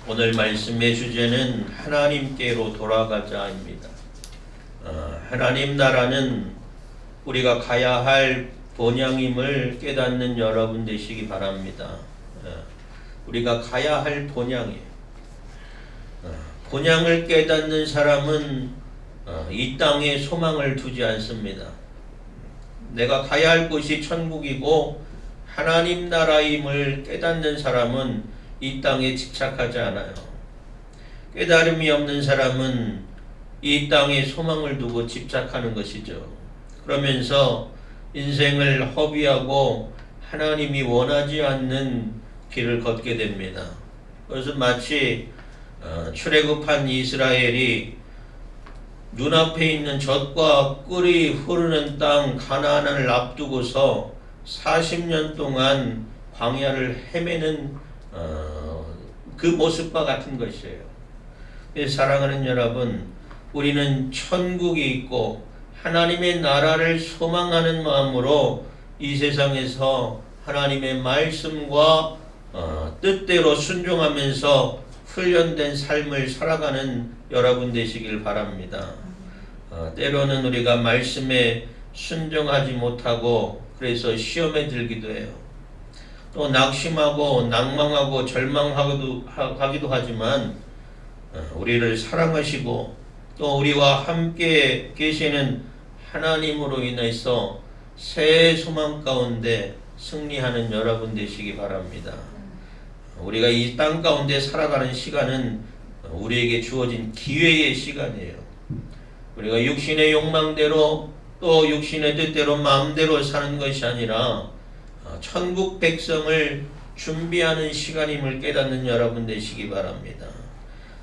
오늘 말씀의 주제는 하나님께로 돌아가자입니다. 하나님 나라는 우리가 가야 할 본향임을 깨닫는 여러분 되시기 바랍니다. 우리가 가야 할 본향이에요. 본향을 깨닫는 사람은 이 땅에 소망을 두지 않습니다. 내가 가야 할 곳이 천국이고 하나님 나라임을 깨닫는 사람은 이 땅에 집착하지 않아요. 깨달음이 없는 사람은 이 땅에 소망을 두고 집착하는 것이죠. 그러면서 인생을 허비하고 하나님이 원하지 않는 길을 걷게 됩니다. 그래서 마치 출애굽한 이스라엘이 눈앞에 있는 젖과 꿀이 흐르는 땅 가나안을 앞두고서 40년 동안 광야를 헤매는 그 모습과 같은 것이에요. 사랑하는 여러분, 우리는 천국이 있고 하나님의 나라를 소망하는 마음으로 이 세상에서 하나님의 말씀과 뜻대로 순종하면서 훈련된 삶을 살아가는 여러분 되시길 바랍니다. 때로는 우리가 말씀에 순종하지 못하고 그래서 시험에 들기도 해요. 또 낙심하고 낭망하고 절망하기도 하지만 우리를 사랑하시고 또 우리와 함께 계시는 하나님으로 인해서 새 소망 가운데 승리하는 여러분 되시기 바랍니다. 우리가 이 땅 가운데 살아가는 시간은 우리에게 주어진 기회의 시간이에요. 우리가 육신의 욕망대로 또 육신의 뜻대로 마음대로 사는 것이 아니라 천국 백성을 준비하는 시간임을 깨닫는 여러분 되시기 바랍니다.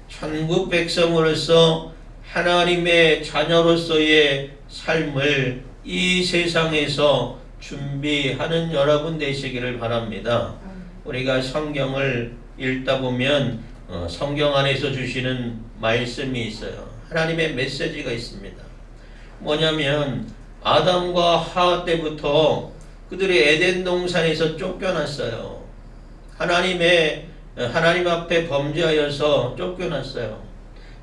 천국 백성으로서 하나님의 자녀로서의 삶을 이 세상에서 준비하는 여러분 되시기를 바랍니다. 우리가 성경을 읽다 보면 성경 안에서 주시는 말씀이 있어요. 하나님의 메시지가 있습니다. 뭐냐면 아담과 하와 때부터 그들이 에덴 동산에서 쫓겨났어요. 하나님 앞에 범죄하여서 쫓겨났어요.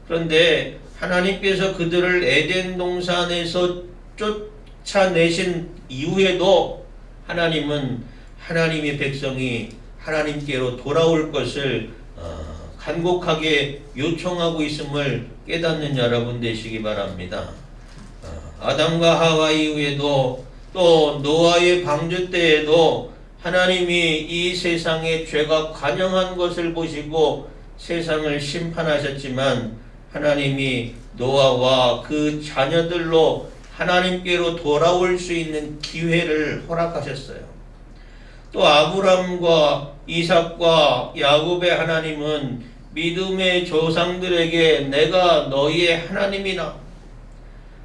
그런데 하나님께서 그들을 에덴 동산에서 쫓아내신 이후에도 하나님은 하나님의 백성이 하나님께로 돌아올 것을 간곡하게 요청하고 있음을 깨닫는 여러분 되시기 바랍니다. 아담과 하와 이후에도 또 노아의 방주 때에도 하나님이 이 세상에 죄가 관영한 것을 보시고 세상을 심판하셨지만 하나님이 노아와 그 자녀들로 하나님께로 돌아올 수 있는 기회를 허락하셨어요. 또 아브람과 이삭과 야곱의 하나님은 믿음의 조상들에게 내가 너희의 하나님이나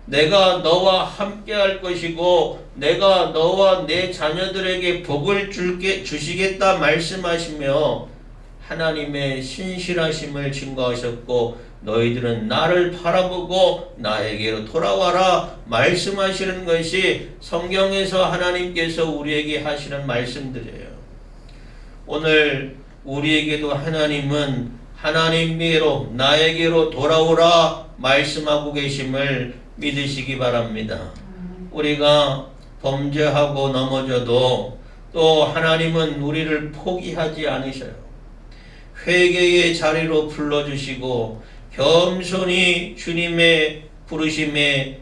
내가 너와 함께 할 것이고 내가 너와 내 자녀들에게 복을 주시겠다 말씀하시며 하나님의 신실하심을 증거하셨고 너희들은 나를 바라보고 나에게로 돌아와라 말씀하시는 것이 성경에서 하나님께서 우리에게 하시는 말씀들이에요. 오늘 우리에게도 하나님은 하나님께로 나에게로 돌아오라 말씀하고 계심을 믿으시기 바랍니다. 우리가 범죄하고 넘어져도 또 하나님은 우리를 포기하지 않으셔요. 회개의 자리로 불러주시고 겸손히 주님의 부르심에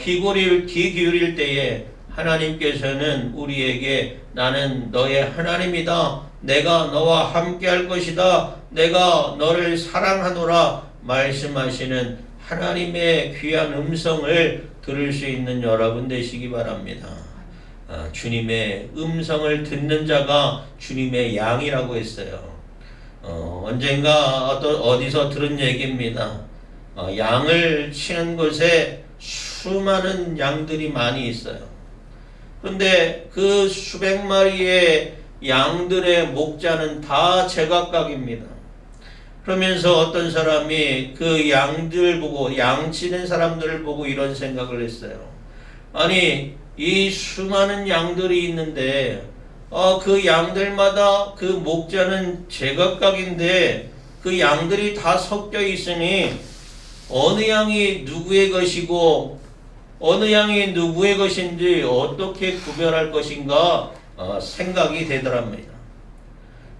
귀 기울일 때에 하나님께서는 우리에게 나는 너의 하나님이다. 내가 너와 함께 할 것이다. 내가 너를 사랑하노라 말씀하시는 하나님의 귀한 음성을 들을 수 있는 여러분 되시기 바랍니다. 주님의 음성을 듣는 자가 주님의 양이라고 했어요. 언젠가 어디서 들은 얘기입니다. 양을 치는 곳에 수많은 양들이 많이 있어요. 그런데 그 수백 마리의 양들의 목자는 다 제각각입니다. 그러면서 어떤 사람이 그 양들 보고 양치는 사람들을 보고 이런 생각을 했어요. 아니 이 수많은 양들이 있는데 그 양들마다 그 목자는 제각각인데 그 양들이 다 섞여 있으니 어느 양이 누구의 것이고 어느 양이 누구의 것인지 어떻게 구별할 것인가 생각이 되더랍니다.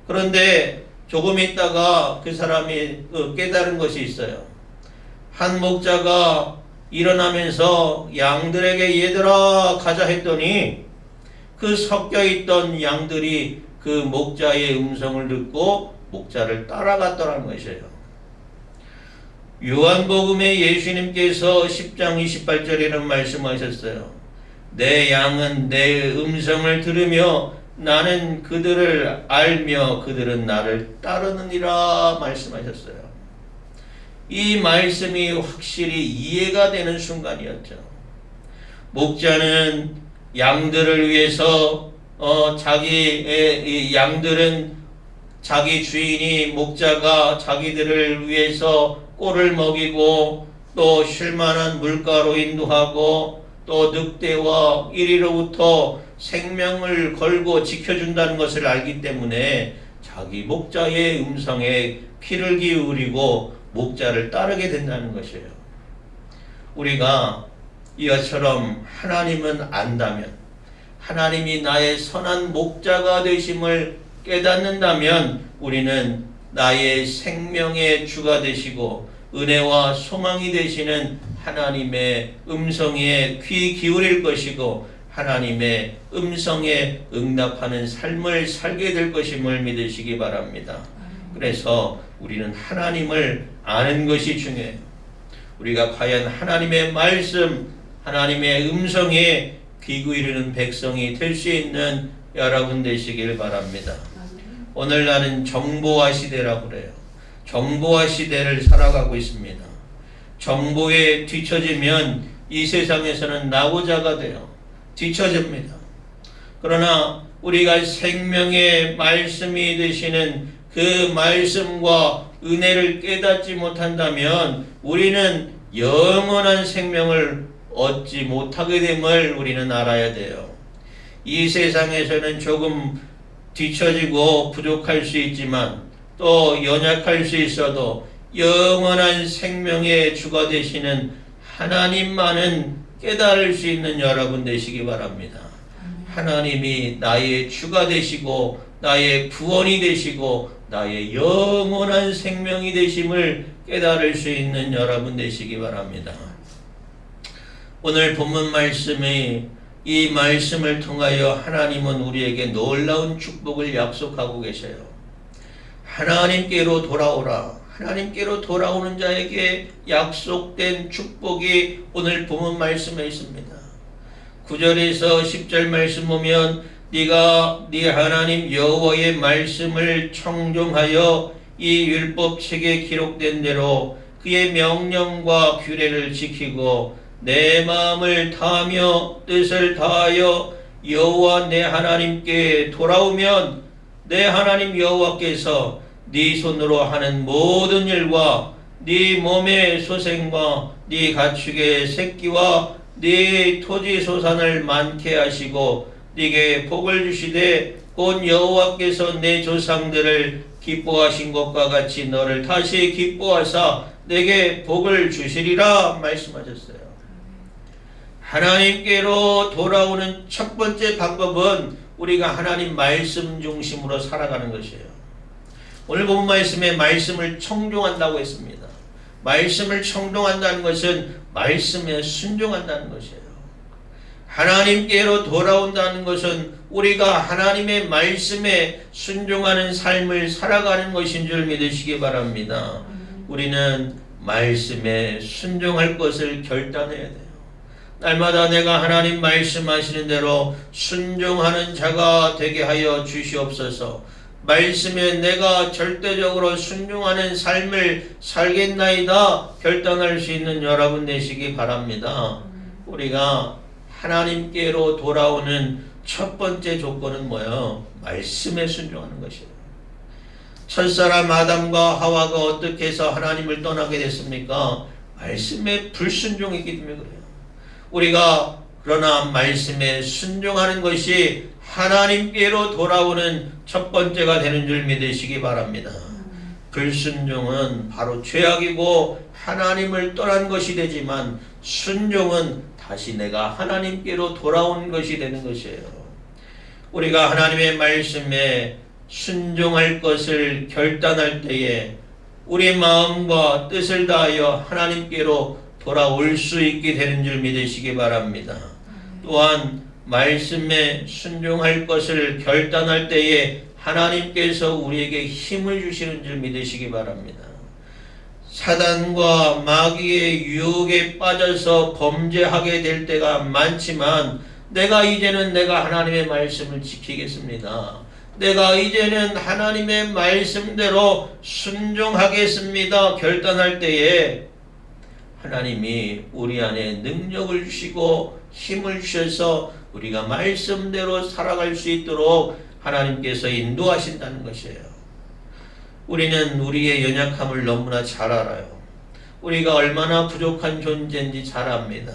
그런데 조금 있다가 그 사람이 깨달은 것이 있어요. 한 목자가 일어나면서 양들에게 얘들아 가자 했더니 그 섞여 있던 양들이 그 목자의 음성을 듣고 목자를 따라갔더라는 것이에요. 요한복음에 예수님께서 10장 28절에는 말씀하셨어요. 내 양은 내 음성을 들으며 나는 그들을 알며 그들은 나를 따르느니라 말씀하셨어요. 이 말씀이 확실히 이해가 되는 순간이었죠. 목자는 양들을 위해서 자기의 양들은 자기 주인이 목자가 자기들을 위해서 꼴을 먹이고 또 쉴만한 물가로 인도하고 또 늑대와 이리로부터 생명을 걸고 지켜준다는 것을 알기 때문에 자기 목자의 음성에 귀를 기울이고 목자를 따르게 된다는 것이에요. 우리가 이것처럼 하나님은 안다면, 하나님이 나의 선한 목자가 되심을 깨닫는다면 우리는 나의 생명의 주가 되시고 은혜와 소망이 되시는 하나님의 음성에 귀 기울일 것이고 하나님의 음성에 응답하는 삶을 살게 될 것임을 믿으시기 바랍니다. 그래서 우리는 하나님을 아는 것이 중요해요. 우리가 과연 하나님의 말씀, 하나님의 음성에 귀 기울이는 백성이 될 수 있는 여러분 되시길 바랍니다. 오늘날은 정보화 시대라고 그래요. 정보화 시대를 살아가고 있습니다. 정보에 뒤처지면 이 세상에서는 나고자가 돼요. 뒤처집니다. 그러나 우리가 생명의 말씀이 되시는 그 말씀과 은혜를 깨닫지 못한다면 우리는 영원한 생명을 얻지 못하게 됨을 우리는 알아야 돼요. 이 세상에서는 조금 뒤처지고 부족할 수 있지만 또 연약할 수 있어도 영원한 생명의 주가 되시는 하나님만은 깨달을 수 있는 여러분 되시기 바랍니다. 하나님이 나의 주가 되시고 나의 구원이 되시고 나의 영원한 생명이 되심을 깨달을 수 있는 여러분 되시기 바랍니다. 오늘 본문 말씀이 이 말씀을 통하여 하나님은 우리에게 놀라운 축복을 약속하고 계셔요. 하나님께로 돌아오라. 하나님께로 돌아오는 자에게 약속된 축복이 오늘 본문 말씀에 있습니다. 9절에서 10절 말씀 보면 네가 네 하나님 여호와의 말씀을 청종하여 이 율법책에 기록된 대로 그의 명령과 규례를 지키고 내 마음을 다하며 뜻을 다하여 여호와 내 하나님께 돌아오면 내 하나님 여호와께서 네 손으로 하는 모든 일과 네 몸의 소생과 네 가축의 새끼와 네 토지 소산을 많게 하시고 네게 복을 주시되 곧 여호와께서 내 조상들을 기뻐하신 것과 같이 너를 다시 기뻐하사 내게 복을 주시리라 말씀하셨어요. 하나님께로 돌아오는 첫 번째 방법은 우리가 하나님 말씀 중심으로 살아가는 것이에요. 오늘 본 말씀에 말씀을 청종한다고 했습니다. 말씀을 청종한다는 것은 말씀에 순종한다는 것이에요. 하나님께로 돌아온다는 것은 우리가 하나님의 말씀에 순종하는 삶을 살아가는 것인 줄 믿으시기 바랍니다. 우리는 말씀에 순종할 것을 결단해야 돼요. 날마다 내가 하나님 말씀하시는 대로 순종하는 자가 되게 하여 주시옵소서. 말씀에 내가 절대적으로 순종하는 삶을 살겠나이다 결단할 수 있는 여러분 되시기 바랍니다. 우리가 하나님께로 돌아오는 첫 번째 조건은 뭐예요? 말씀에 순종하는 것이에요. 첫사람 아담과 하와가 어떻게 해서 하나님을 떠나게 됐습니까? 말씀에 불순종했기 때문에 그래요. 우리가 그러나 말씀에 순종하는 것이 하나님께로 돌아오는 첫 번째가 되는 줄 믿으시기 바랍니다. 불순종은 바로 죄악이고 하나님을 떠난 것이 되지만 순종은 다시 내가 하나님께로 돌아온 것이 되는 것이에요. 우리가 하나님의 말씀에 순종할 것을 결단할 때에 우리 마음과 뜻을 다하여 하나님께로 돌아올 수 있게 되는 줄 믿으시기 바랍니다. 또한 말씀에 순종할 것을 결단할 때에 하나님께서 우리에게 힘을 주시는 줄 믿으시기 바랍니다. 사단과 마귀의 유혹에 빠져서 범죄하게 될 때가 많지만 내가 이제는 내가 하나님의 말씀을 지키겠습니다. 내가 이제는 하나님의 말씀대로 순종하겠습니다. 결단할 때에 하나님이 우리 안에 능력을 주시고 힘을 주셔서 우리가 말씀대로 살아갈 수 있도록 하나님께서 인도하신다는 것이에요. 우리는 우리의 연약함을 너무나 잘 알아요. 우리가 얼마나 부족한 존재인지 잘 압니다.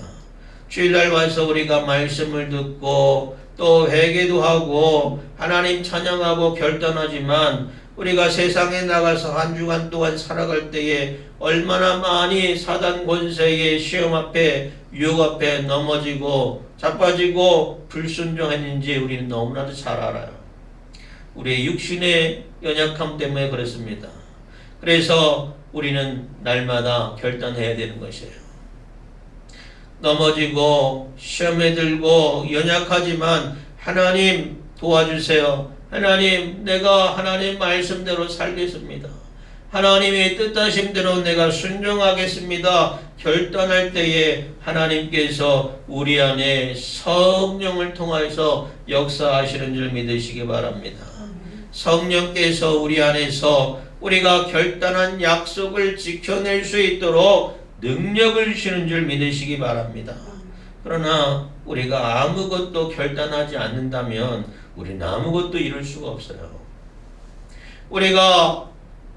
주일날 와서 우리가 말씀을 듣고 또 회개도 하고 하나님 찬양하고 결단하지만 우리가 세상에 나가서 한 주간 동안 살아갈 때에 얼마나 많이 사단 권세의 시험 앞에 유혹 앞에 넘어지고 자빠지고 불순종했는지 우리는 너무나도 잘 알아요. 우리의 육신의 연약함 때문에 그렇습니다. 그래서 우리는 날마다 결단해야 되는 것이에요. 넘어지고 시험에 들고 연약하지만 하나님 도와주세요. 하나님, 내가 하나님 말씀대로 살겠습니다. 하나님의 뜻하심대로 내가 순종하겠습니다. 결단할 때에 하나님께서 우리 안에 성령을 통해서 역사하시는 줄 믿으시기 바랍니다. 성령께서 우리 안에서 우리가 결단한 약속을 지켜낼 수 있도록 능력을 주시는 줄 믿으시기 바랍니다. 그러나 우리가 아무것도 결단하지 않는다면 우리는 아무것도 이룰 수가 없어요. 우리가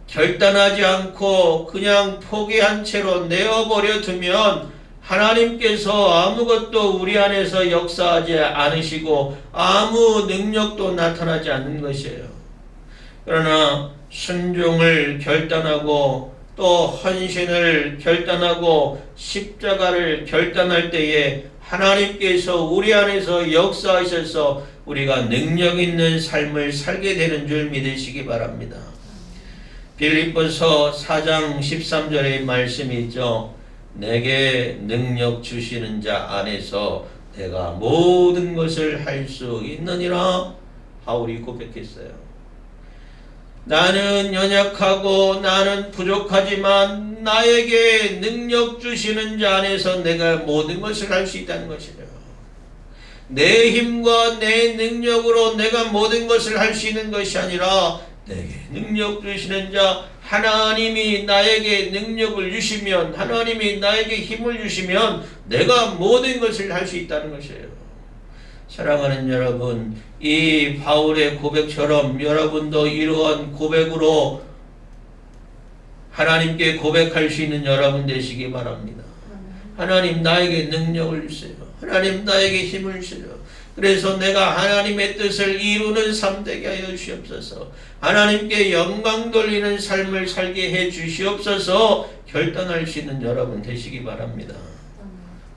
결단하지 않고 그냥 포기한 채로 내어버려 두면 하나님께서 아무것도 우리 안에서 역사하지 않으시고 아무 능력도 나타나지 않는 것이에요. 그러나 순종을 결단하고 또 헌신을 결단하고 십자가를 결단할 때에 하나님께서 우리 안에서 역사하셔서 우리가 능력 있는 삶을 살게 되는 줄 믿으시기 바랍니다. 빌립보서 4장 13절의 말씀이 있죠. 내게 능력 주시는 자 안에서 내가 모든 것을 할 수 있느니라 바울이 고백했어요. 나는 연약하고 나는 부족하지만 나에게 능력 주시는 자 안에서 내가 모든 것을 할 수 있다는 것이죠. 내 힘과 내 능력으로 내가 모든 것을 할 수 있는 것이 아니라 내게 능력 주시는 자 하나님이 나에게 능력을 주시면 하나님이 나에게 힘을 주시면 내가 모든 것을 할 수 있다는 것이에요. 사랑하는 여러분, 이 바울의 고백처럼 여러분도 이러한 고백으로 하나님께 고백할 수 있는 여러분 되시기 바랍니다. 하나님 나에게 능력을 주세요. 하나님 나에게 힘을 주세요. 그래서 내가 하나님의 뜻을 이루는 삶 되게 하여 주시옵소서. 하나님께 영광 돌리는 삶을 살게 해 주시옵소서. 결단할 수 있는 여러분 되시기 바랍니다.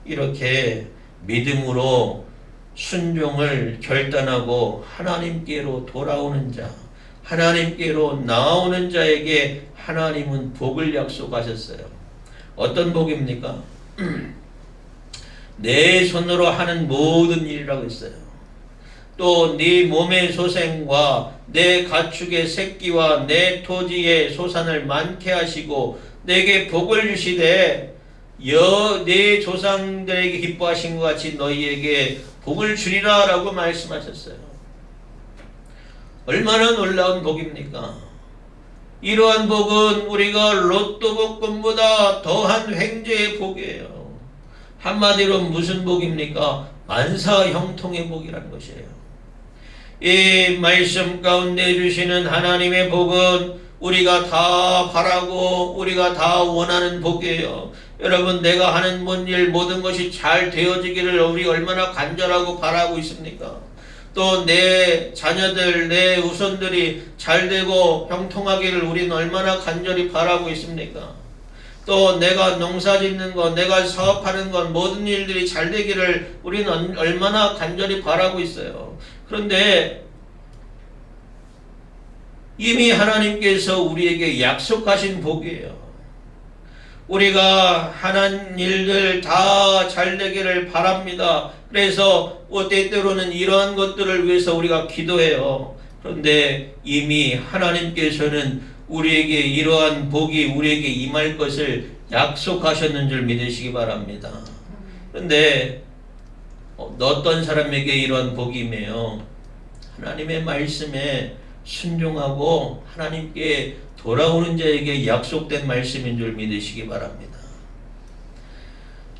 이렇게 믿음으로 순종을 결단하고 하나님께로 돌아오는 자, 하나님께로 나오는 자에게 하나님은 복을 약속하셨어요. 어떤 복입니까? 내 손으로 하는 모든 일이라고 했어요. 또 네 몸의 소생과 내 가축의 새끼와 내 토지의 소산을 많게 하시고 내게 복을 주시되 내 조상들에게 기뻐하신 것 같이 너희에게 복을 주리라 라고 말씀하셨어요. 얼마나 놀라운 복입니까? 이러한 복은 우리가 로또 복권보다 더한 횡재의 복이에요. 한마디로 무슨 복입니까? 만사 형통의 복이라는 것이에요. 이 말씀 가운데 주시는 하나님의 복은 우리가 다 바라고 우리가 다 원하는 복이에요. 여러분, 내가 하는 일 모든 것이 잘 되어지기를 우리 얼마나 간절하고 바라고 있습니까? 또 내 자녀들, 내 후손들이 잘되고 형통하기를 우리는 얼마나 간절히 바라고 있습니까? 또 내가 농사 짓는 것, 내가 사업하는 것, 모든 일들이 잘되기를 우리는 얼마나 간절히 바라고 있어요. 그런데 이미 하나님께서 우리에게 약속하신 복이에요. 우리가 하는 일들 다 잘되기를 바랍니다. 그래서 때때로는 이러한 것들을 위해서 우리가 기도해요. 그런데 이미 하나님께서는 우리에게 이러한 복이 우리에게 임할 것을 약속하셨는 줄 믿으시기 바랍니다. 그런데 어떤 사람에게 이러한 복이 임해요? 하나님의 말씀에 순종하고 하나님께 돌아오는 자에게 약속된 말씀인 줄 믿으시기 바랍니다.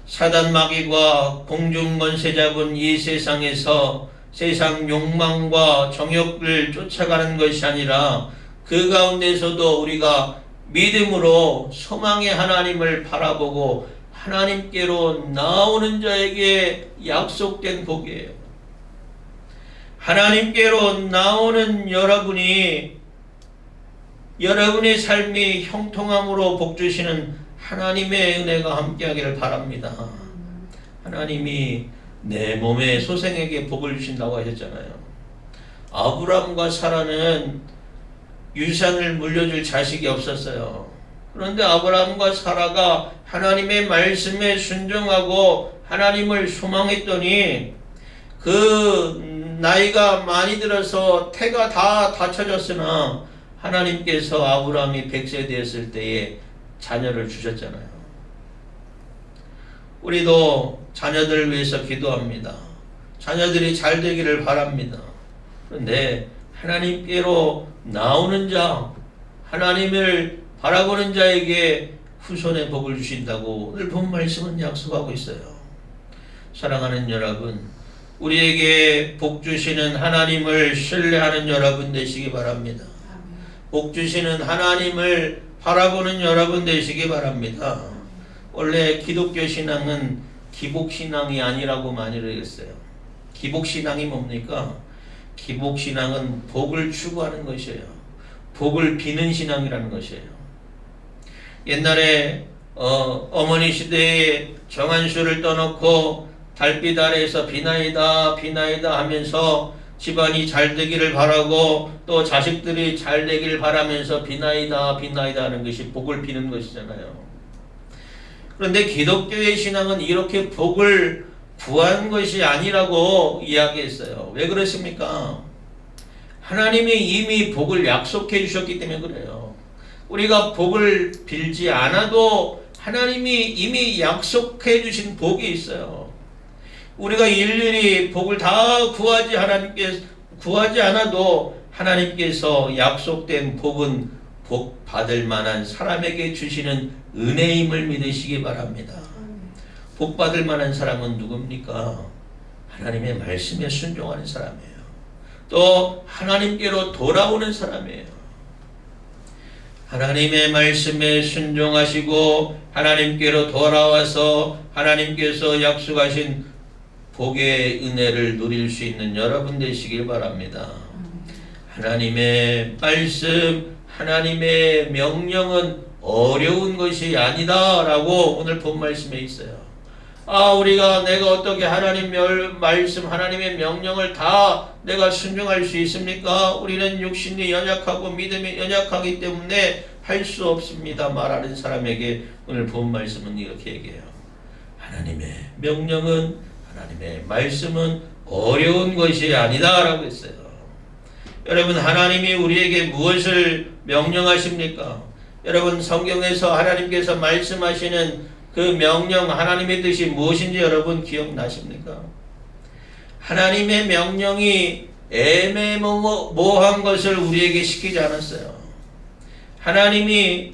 사단 마귀가 공중 권세 잡은 이 세상에서 세상 욕망과 정욕을 쫓아가는 것이 아니라 그 가운데서도 우리가 믿음으로 소망의 하나님을 바라보고 하나님께로 나오는 자에게 약속된 복이에요. 하나님께로 나오는 여러분의 삶이 형통함으로 복주시는 하나님의 은혜가 함께하기를 바랍니다. 하나님이 내 몸의 소생에게 복을 주신다고 하셨잖아요. 아브라함과 사라는 유산을 물려줄 자식이 없었어요. 그런데 아브라함과 사라가 하나님의 말씀에 순종하고 하나님을 소망했더니 그 나이가 많이 들어서 태가 다 갖춰졌으나 하나님께서 아브라함이 100세 되었을 때에 자녀를 주셨잖아요. 우리도 자녀들을 위해서 기도합니다. 자녀들이 잘 되기를 바랍니다. 그런데 하나님께로 나오는 자, 하나님을 바라보는 자에게 후손의 복을 주신다고 오늘 본 말씀은 약속하고 있어요. 사랑하는 여러분, 우리에게 복 주시는 하나님을 신뢰하는 여러분 되시기 바랍니다. 복 주시는 하나님을 바라보는 여러분 되시기 바랍니다. 원래 기독교 신앙은 기복신앙이 아니라고 많이 그랬어요. 기복신앙이 뭡니까? 기복신앙은 복을 추구하는 것이에요. 복을 비는 신앙이라는 것이에요. 옛날에 어머니 시대에 정한수를 떠놓고 달빛 아래에서 비나이다 비나이다 하면서 집안이 잘 되기를 바라고 또 자식들이 잘 되기를 바라면서 비나이다 비나이다 하는 것이 복을 비는 것이잖아요. 그런데 기독교의 신앙은 이렇게 복을 구한 것이 아니라고 이야기했어요. 왜 그렇습니까? 하나님이 이미 복을 약속해 주셨기 때문에 그래요. 우리가 복을 빌지 않아도 하나님이 이미 약속해 주신 복이 있어요. 우리가 일일이 복을 다 구하지 않아도 하나님께서 약속된 복은 복 받을 만한 사람에게 주시는 은혜임을 믿으시기 바랍니다. 복 받을 만한 사람은 누굽니까? 하나님의 말씀에 순종하는 사람이에요. 또 하나님께로 돌아오는 사람이에요. 하나님의 말씀에 순종하시고 하나님께로 돌아와서 하나님께서 약속하신 복의 은혜를 누릴 수 있는 여러분 되시길 바랍니다. 하나님의 말씀, 하나님의 명령은 어려운 것이 아니다 라고 오늘 본 말씀에 있어요. 내가 어떻게 하나님 말씀, 하나님의 명령을 다 내가 순종할 수 있습니까? 우리는 육신이 연약하고 믿음이 연약하기 때문에 할 수 없습니다 말하는 사람에게 오늘 본 말씀은 이렇게 얘기해요. 하나님의 명령은, 하나님의 말씀은 어려운 것이 아니다 라고 했어요. 여러분, 하나님이 우리에게 무엇을 명령하십니까? 여러분, 성경에서 하나님께서 말씀하시는 그 명령, 하나님의 뜻이 무엇인지 여러분 기억나십니까? 하나님의 명령이 애매모호한 것을 우리에게 시키지 않았어요. 하나님이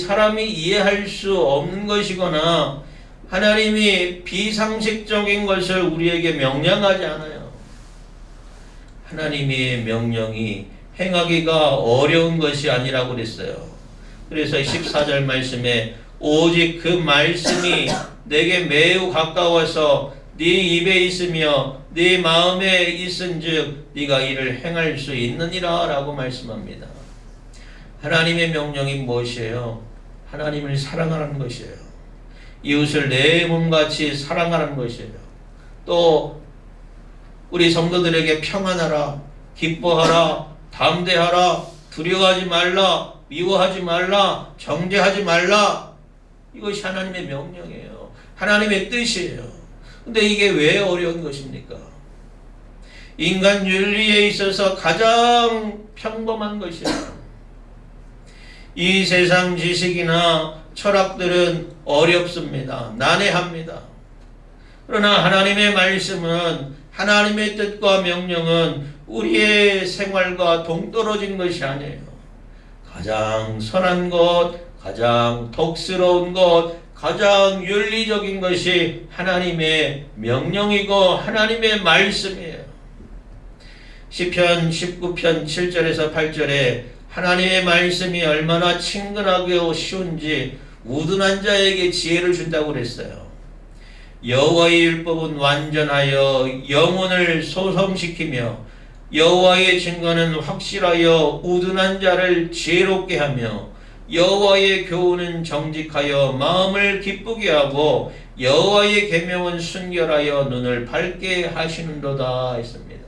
사람이 이해할 수 없는 것이거나 하나님이 비상식적인 것을 우리에게 명령하지 않아요. 하나님의 명령이 행하기가 어려운 것이 아니라고 그랬어요. 그래서 14절 말씀에 오직 그 말씀이 내게 매우 가까워서 네 입에 있으며 네 마음에 있은즉 네가 이를 행할 수 있느니라 라고 말씀합니다. 하나님의 명령이 무엇이에요? 하나님을 사랑하라는 것이에요. 이웃을 내 몸같이 사랑하라는 것이에요. 또 우리 성도들에게 평안하라, 기뻐하라, 담대하라, 두려워하지 말라, 미워하지 말라, 정죄하지 말라. 이것이 하나님의 명령이에요. 하나님의 뜻이에요. 근데 이게 왜 어려운 것입니까? 인간 윤리에 있어서 가장 평범한 것이에요. 이 세상 지식이나 철학들은 어렵습니다. 난해합니다. 그러나 하나님의 말씀은, 하나님의 뜻과 명령은 우리의 생활과 동떨어진 것이 아니에요. 가장 선한 것, 가장 덕스러운 것, 가장 윤리적인 것이 하나님의 명령이고 하나님의 말씀이에요. 시편 19편 7절에서 8절에 하나님의 말씀이 얼마나 친근하고 쉬운지 우둔한 자에게 지혜를 준다고 그랬어요. 여호와의 율법은 완전하여 영혼을 소성시키며 여호와의 증거는 확실하여 우둔한 자를 지혜롭게 하며 여호와의 교훈은 정직하여 마음을 기쁘게 하고 여호와의 계명은 순결하여 눈을 밝게 하시는도다 했습니다.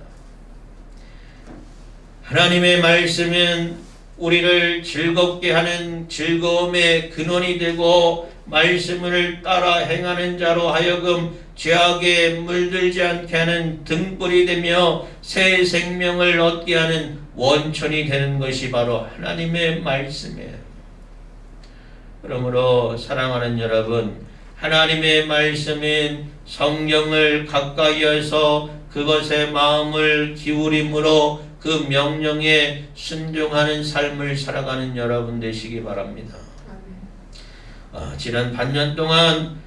하나님의 말씀은 우리를 즐겁게 하는 즐거움의 근원이 되고 말씀을 따라 행하는 자로 하여금 죄악에 물들지 않게 하는 등불이 되며 새 생명을 얻게 하는 원천이 되는 것이 바로 하나님의 말씀이에요. 그러므로 사랑하는 여러분, 하나님의 말씀인 성경을 가까이 해서 그것에 마음을 기울임으로 그 명령에 순종하는 삶을 살아가는 여러분 되시기 바랍니다. 지난 반년 동안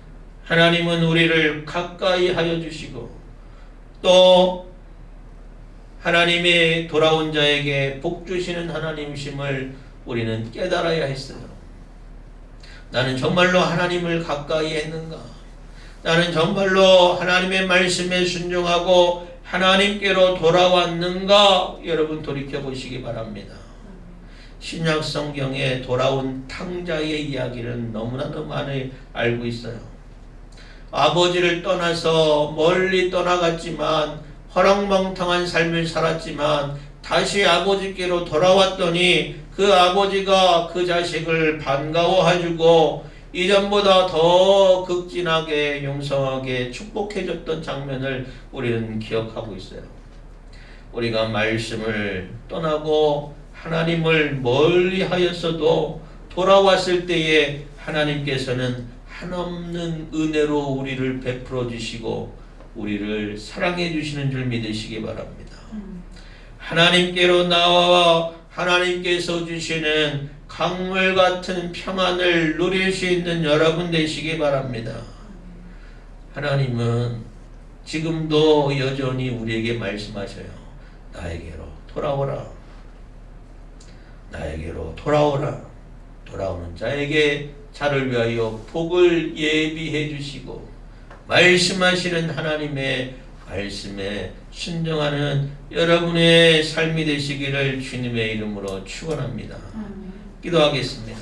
하나님은 우리를 가까이 하여 주시고 또 하나님의 돌아온 자에게 복 주시는 하나님이심을 우리는 깨달아야 했어요. 나는 정말로 하나님을 가까이 했는가? 나는 정말로 하나님의 말씀에 순종하고 하나님께로 돌아왔는가? 여러분 돌이켜보시기 바랍니다. 신약 성경에 돌아온 탕자의 이야기를 너무나도 많이 알고 있어요. 아버지를 떠나서 멀리 떠나갔지만 허랑방탕한 삶을 살았지만 다시 아버지께로 돌아왔더니 그 아버지가 그 자식을 반가워해주고 이전보다 더 극진하게 용서하게 축복해줬던 장면을 우리는 기억하고 있어요. 우리가 말씀을 떠나고 하나님을 멀리 하였어도 돌아왔을 때에 하나님께서는 한없는 은혜로 우리를 베풀어 주시고 우리를 사랑해 주시는 줄 믿으시기 바랍니다. 하나님께로 나와 하나님께서 주시는 강물 같은 평안을 누릴 수 있는 여러분 되시기 바랍니다. 하나님은 지금도 여전히 우리에게 말씀하셔요. 나에게로 돌아오라. 나에게로 돌아오라. 돌아오는 자에게 자를 위하여 복을 예비해 주시고 말씀하시는 하나님의 말씀에 순종하는 여러분의 삶이 되시기를 주님의 이름으로 축원합니다. 기도하겠습니다.